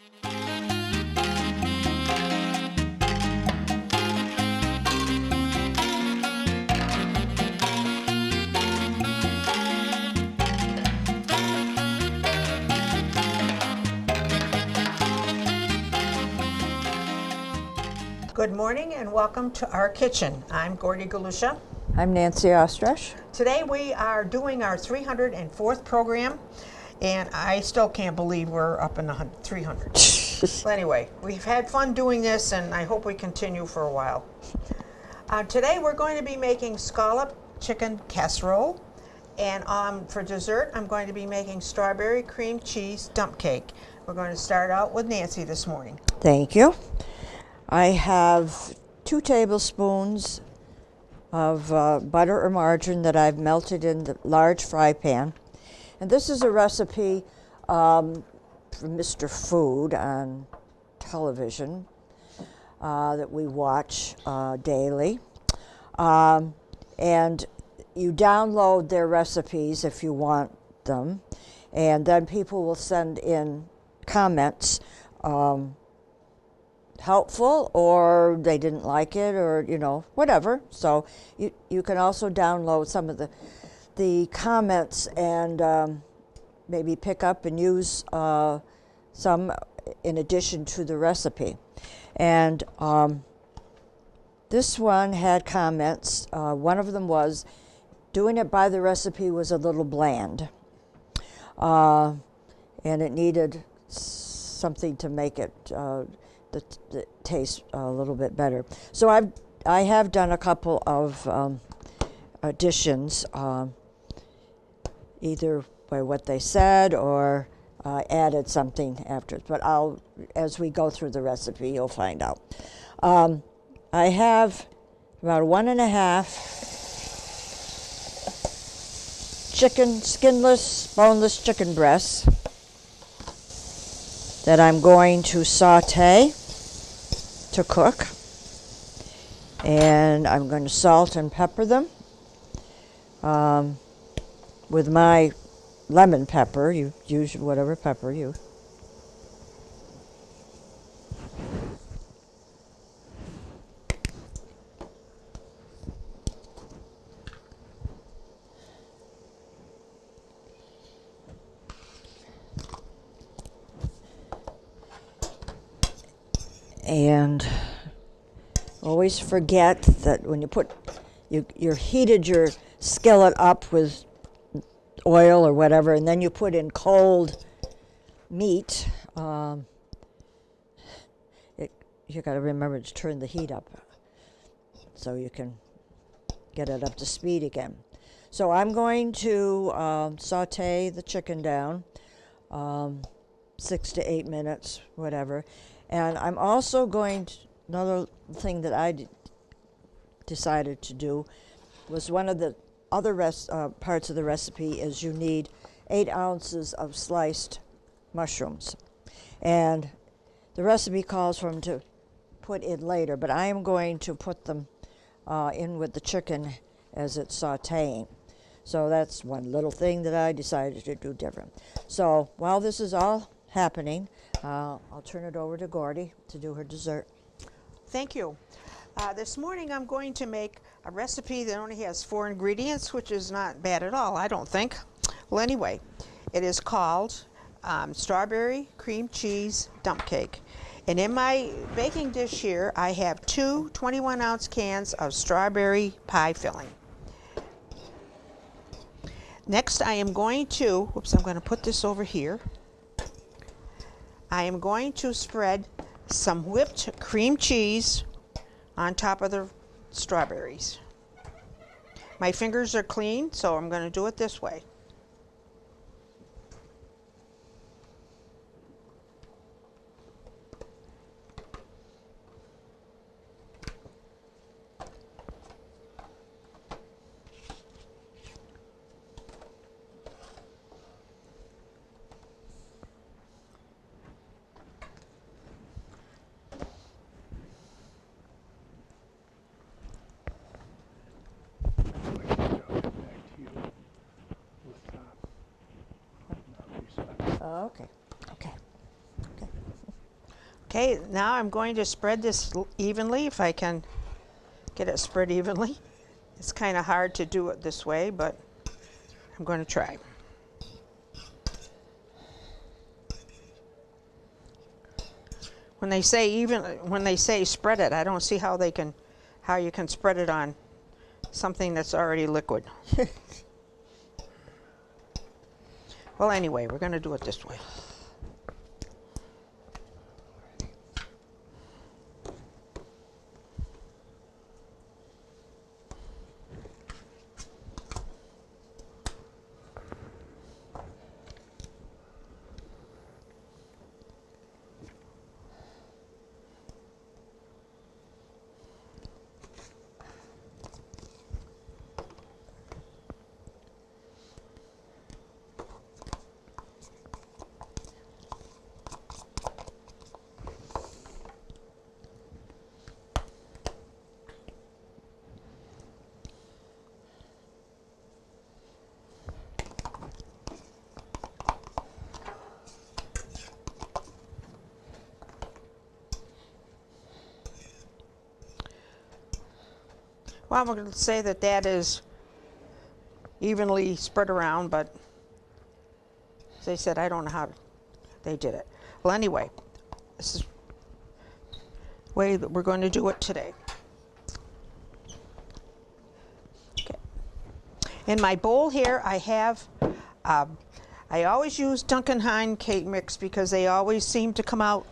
Good morning and welcome to our kitchen. I'm Gordy Galusha. I'm Nancy Ostrich. Today we are doing our 304th program, and I still can't believe we're up in the 300. Well, anyway, we've had fun doing this, and I hope we continue for a while. Today we're going to be making scallop chicken casserole, and for dessert I'm going to be making strawberry cream cheese dump cake. We're going to start out with Nancy this morning. Thank you. I have 2 tablespoons of butter or margarine that I've melted in the large fry pan. And this is a recipe from Mr. Food on television that we watch daily. And you download their recipes if you want them. And then people will send in comments, helpful, or they didn't like it, or whatever. So you can also download some of the comments and maybe pick up and use some in addition to the recipe. And this one had comments. One of them was, doing it by the recipe was a little bland, and it needed something to make it that tastes a little bit better. So I have done a couple of additions, either by what they said or added something after. But as we go through the recipe, you'll find out. I have about 1.5 chicken, skinless, boneless chicken breasts that I'm going to saute to cook, and I'm going to salt and pepper them with my lemon pepper. You use whatever pepper you. And always forget that when you heated your skillet up with oil or whatever, and then you put in cold meat, you got to remember to turn the heat up so you can get it up to speed again. So I'm going to saute the chicken down 6 to 8 minutes, whatever. And I'm also going to, another thing that I decided to do was, one of the other parts of the recipe is you need 8 ounces of sliced mushrooms. And the recipe calls for them to put in later, but I am going to put them in with the chicken as it's sauteing. So that's one little thing that I decided to do different. So while this is all happening, I'll turn it over to Gordy to do her dessert. Thank you. This morning I'm going to make a recipe that only has 4 ingredients, which is not bad at all, I don't think. Well, anyway, it is called strawberry cream cheese dump cake. And in my baking dish here, I have 2 21-ounce cans of strawberry pie filling. Next, I am going to, I'm going to put this over here. I am going to spread some whipped cream cheese on top of the strawberries. My fingers are clean, so I'm going to do it this way. Oh, okay. Okay. Okay. Okay, now I'm going to spread this evenly, if I can get it spread evenly. It's kind of hard to do it this way, but I'm going to try. When they say spread it, I don't see how you can spread it on something that's already liquid. Well, anyway, we're going to do it this way. Well, I'm going to say that is evenly spread around, but as I said, I don't know how they did it. Well, anyway, this is the way that we're going to do it today. Okay. In my bowl here, I have, I always use Duncan Hine cake mix because they always seem to come out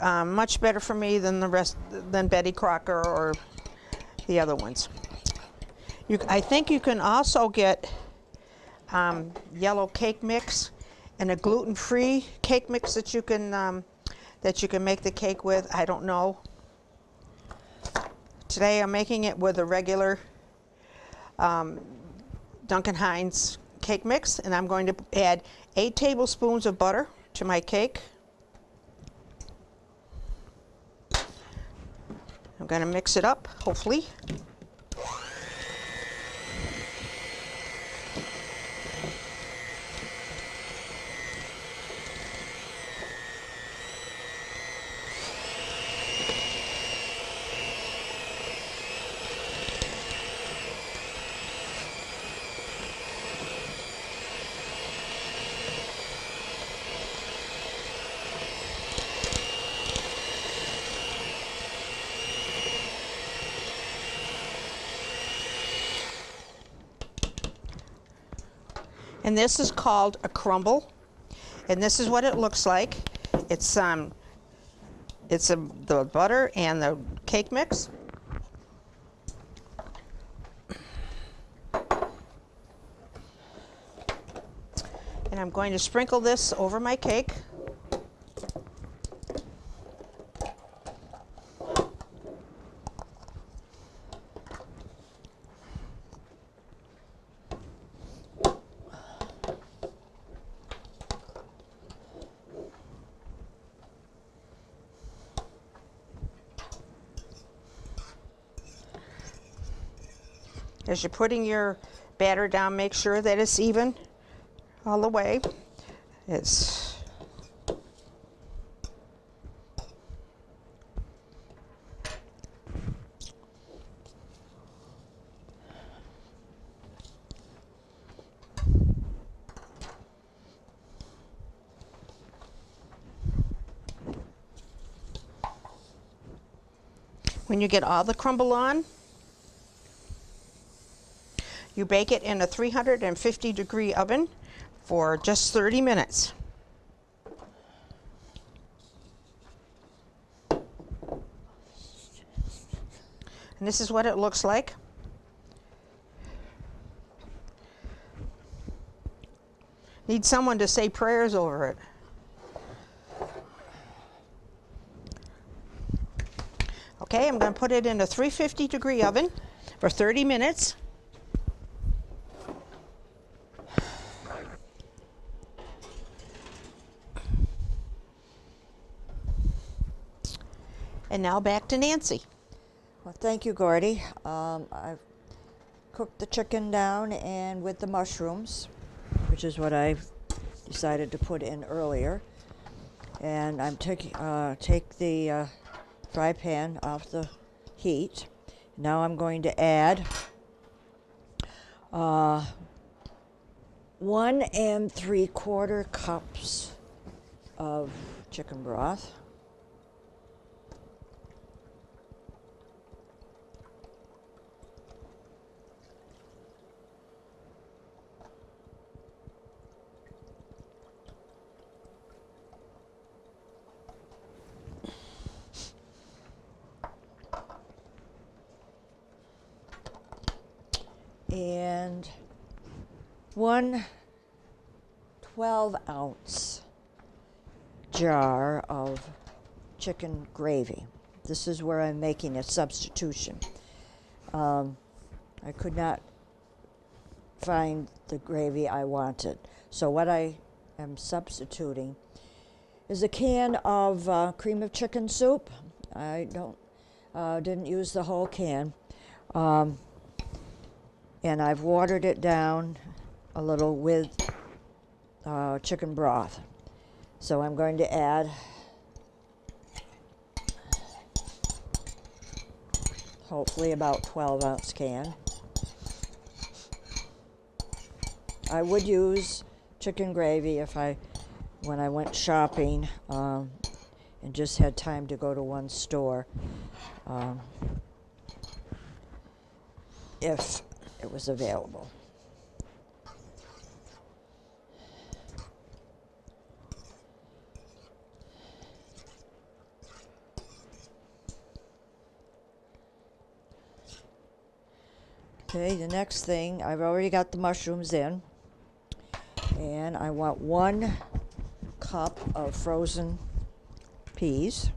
much better for me than than Betty Crocker or the other ones. I think you can also get yellow cake mix and a gluten-free cake mix that you can make the cake with. I don't know. Today I'm making it with a regular Duncan Hines cake mix, and I'm going to add 8 tablespoons of butter to my cake. I'm going to mix it up, hopefully. And this is called a crumble, and this is what it looks like. It's the butter and the cake mix. And I'm going to sprinkle this over my cake. As you're putting your batter down, make sure that it's even all the way. When you get all the crumble on, you bake it in a 350-degree oven for just 30 minutes. And this is what it looks like. Need someone to say prayers over it. Okay, I'm going to put it in a 350-degree oven for 30 minutes. And now back to Nancy. Well, thank you, Gordy. I've cooked the chicken down and with the mushrooms, which is what I've decided to put in earlier. And I'm take the fry pan off the heat. Now I'm going to add 1 3/4 cups of chicken broth. And 1 12-ounce jar of chicken gravy. This is where I'm making a substitution. I could not find the gravy I wanted. So what I am substituting is a can of cream of chicken soup. I didn't use the whole can. And I've watered it down a little with chicken broth. So I'm going to add hopefully about 12-ounce can. I would use chicken gravy when I went shopping and just had time to go to one store, if it was available. Okay, the next thing, I've already got the mushrooms in, and I want 1 cup of frozen peas.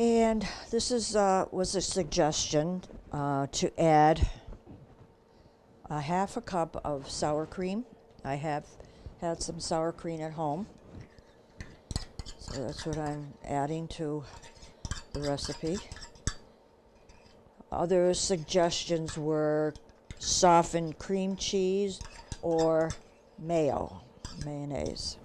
And this was a suggestion to add a 1/2 cup of sour cream. I have had some sour cream at home, so that's what I'm adding to the recipe. Other suggestions were softened cream cheese or mayonnaise.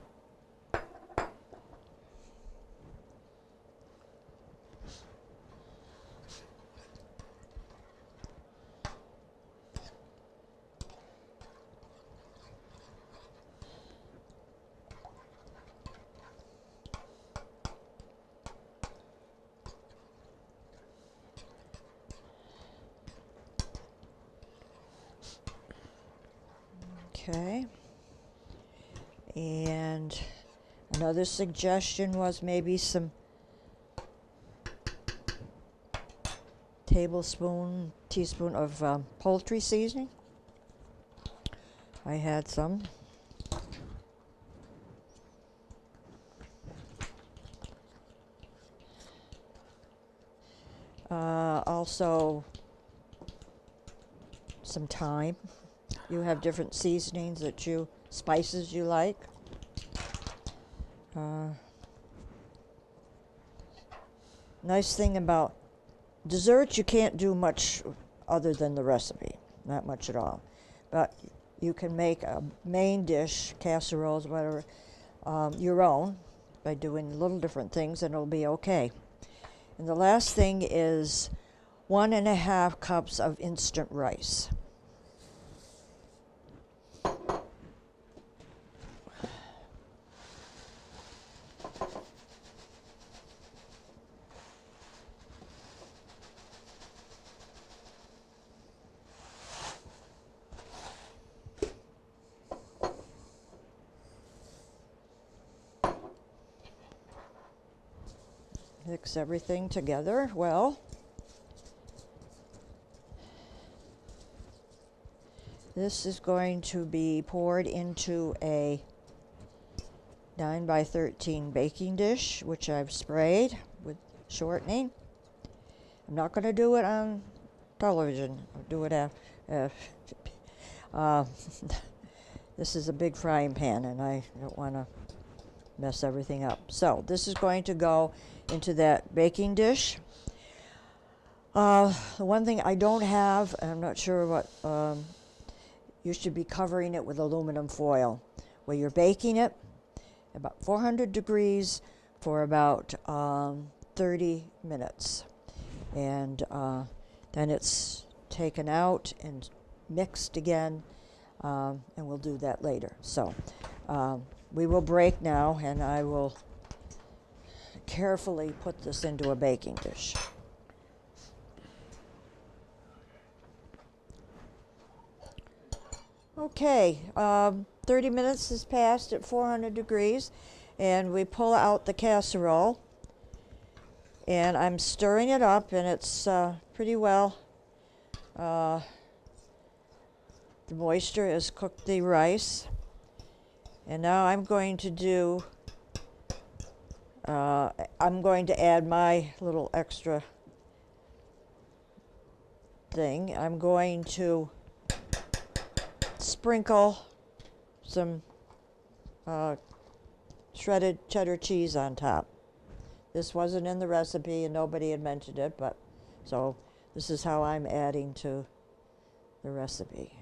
Okay. And another suggestion was maybe some teaspoon of poultry seasoning. I had some. Also some thyme. You have different seasonings spices you like. Nice thing about desserts, you can't do much other than the recipe, not much at all. But you can make a main dish, casseroles, whatever, your own by doing little different things, and it'll be okay. And the last thing is 1 1/2 cups of instant rice. Mix everything together well. This is going to be poured into a 9 by 13 baking dish, which I've sprayed with shortening. I'm not going to do it on television. I'll do it This is a big frying pan, and I don't want to mess everything up. So this is going to go into that baking dish. The one thing I don't have, and I'm not sure what, you should be covering it with aluminum foil where you're baking it about 400 degrees for about 30 minutes. And then it's taken out and mixed again, and we'll do that later. So we will break now, and I will carefully put this into a baking dish. Okay, 30 minutes has passed at 400 degrees, and we pull out the casserole, and I'm stirring it up, and it's pretty well, the moisture has cooked the rice. And now I'm going to do, I'm going to add my little extra thing. I'm going to sprinkle some shredded cheddar cheese on top. This wasn't in the recipe and nobody had mentioned it, but so this is how I'm adding to the recipe.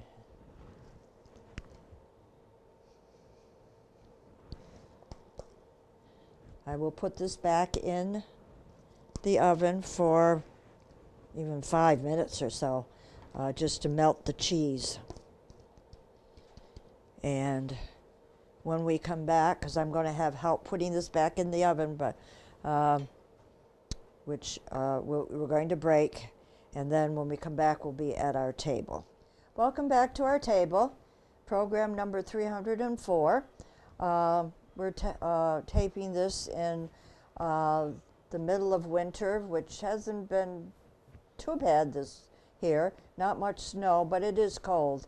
I will put this back in the oven for even 5 minutes or so, just to melt the cheese. And when we come back, because I'm going to have help putting this back in the oven, but which we're going to break, and then when we come back, we'll be at our table. Welcome back to our table, program number 304. We're taping this in the middle of winter, which hasn't been too bad this here. Not much snow, but it is cold.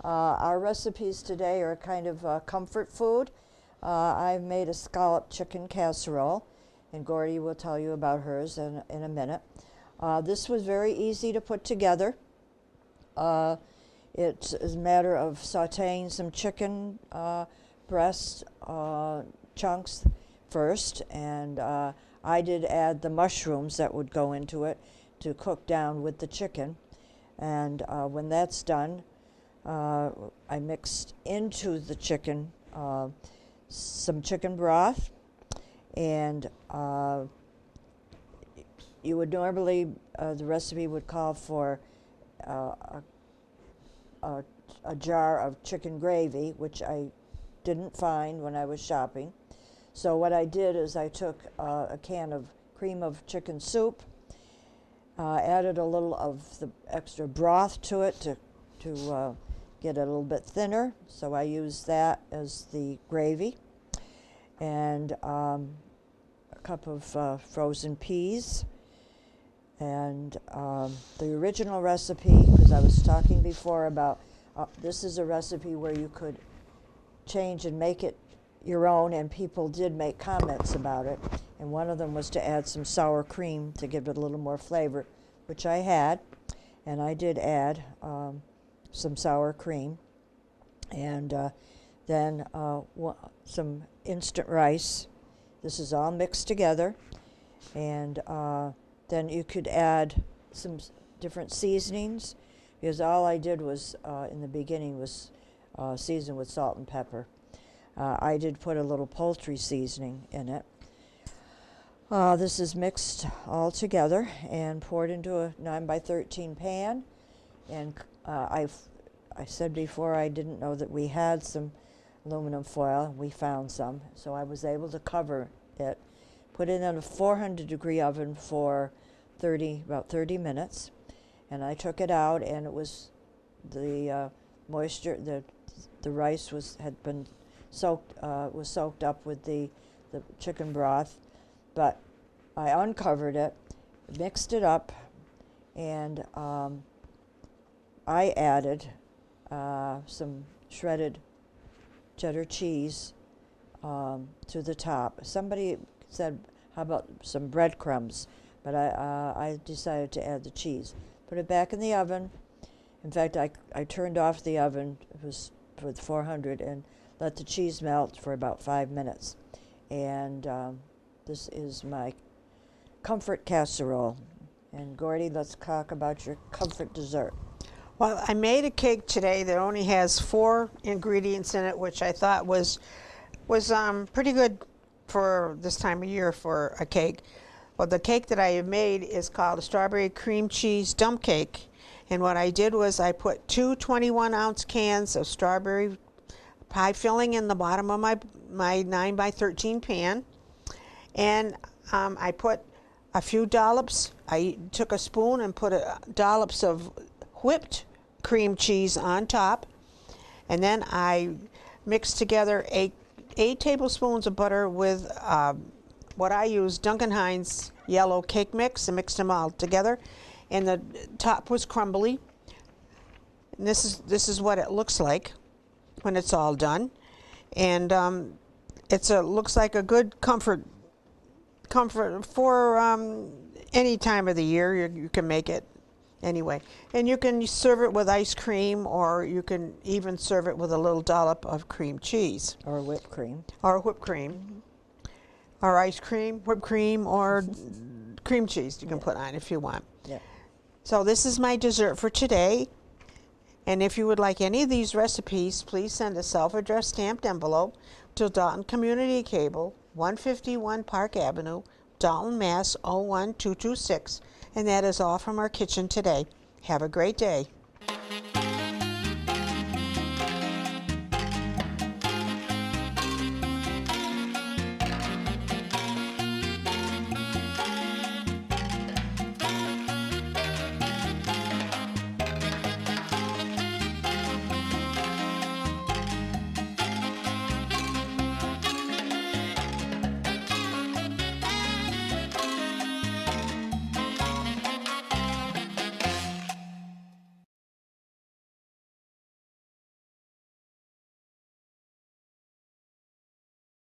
Our recipes today are kind of comfort food. I've made a scallop chicken casserole, and Gordy will tell you about hers in a minute. This was very easy to put together. It's a matter of sauteing some chicken breast chunks first, and I did add the mushrooms that would go into it to cook down with the chicken. And when that's done, I mixed into the chicken some chicken broth, and you would normally, the recipe would call for a jar of chicken gravy, which I didn't find when I was shopping. So what I did is I took a can of cream of chicken soup, added a little of the extra broth to it to get it a little bit thinner. So I used that as the gravy, and a cup of frozen peas. And the original recipe, because I was talking before about, this is a recipe where you could change and make it your own, and people did make comments about it, and one of them was to add some sour cream to give it a little more flavor, which I had, and I did add some sour cream, and then some instant rice. This is all mixed together, and then you could add some different seasonings, because all I did was in the beginning was season with salt and pepper. I did put a little poultry seasoning in it. This is mixed all together and poured into a 9x13 pan. And I said before I didn't know that we had some aluminum foil. We found some, so I was able to cover it. Put it in a 400-degree oven for about 30 minutes. And I took it out, and it was the moisture, the rice had been soaked up with the chicken broth, but I uncovered it, mixed it up, and I added some shredded cheddar cheese to the top. Somebody said, how about some breadcrumbs? But I decided to add the cheese. Put it back in the oven. In fact, I turned off the oven. It was with 400 and let the cheese melt for about 5 minutes. And this is my comfort casserole. And Gordy, let's talk about your comfort dessert. Well, I made a cake today that only has 4 ingredients in it, which I thought was pretty good for this time of year for a cake. Well, the cake that I have made is called a strawberry cream cheese dump cake. And what I did was I put 2 21-ounce cans of strawberry pie filling in the bottom of my 9 by 13 pan. And I put a few dollops. I took a spoon and put dollops of whipped cream cheese on top. And then I mixed together 8 tablespoons of butter with what I use, Duncan Hines yellow cake mix, and mixed them all together. And the top was crumbly. And this is what it looks like when it's all done. And looks like a good comfort for any time of the year. You can make it anyway. And you can serve it with ice cream, or you can even serve it with a little dollop of cream cheese. Or whipped cream. Or whipped cream. Or ice cream, whipped cream, or cream cheese you can put on if you want. Yeah. So this is my dessert for today. And if you would like any of these recipes, please send a self-addressed stamped envelope to Dalton Community Cable, 151 Park Avenue, Dalton, Mass. 01226. And that is all from our kitchen today. Have a great day.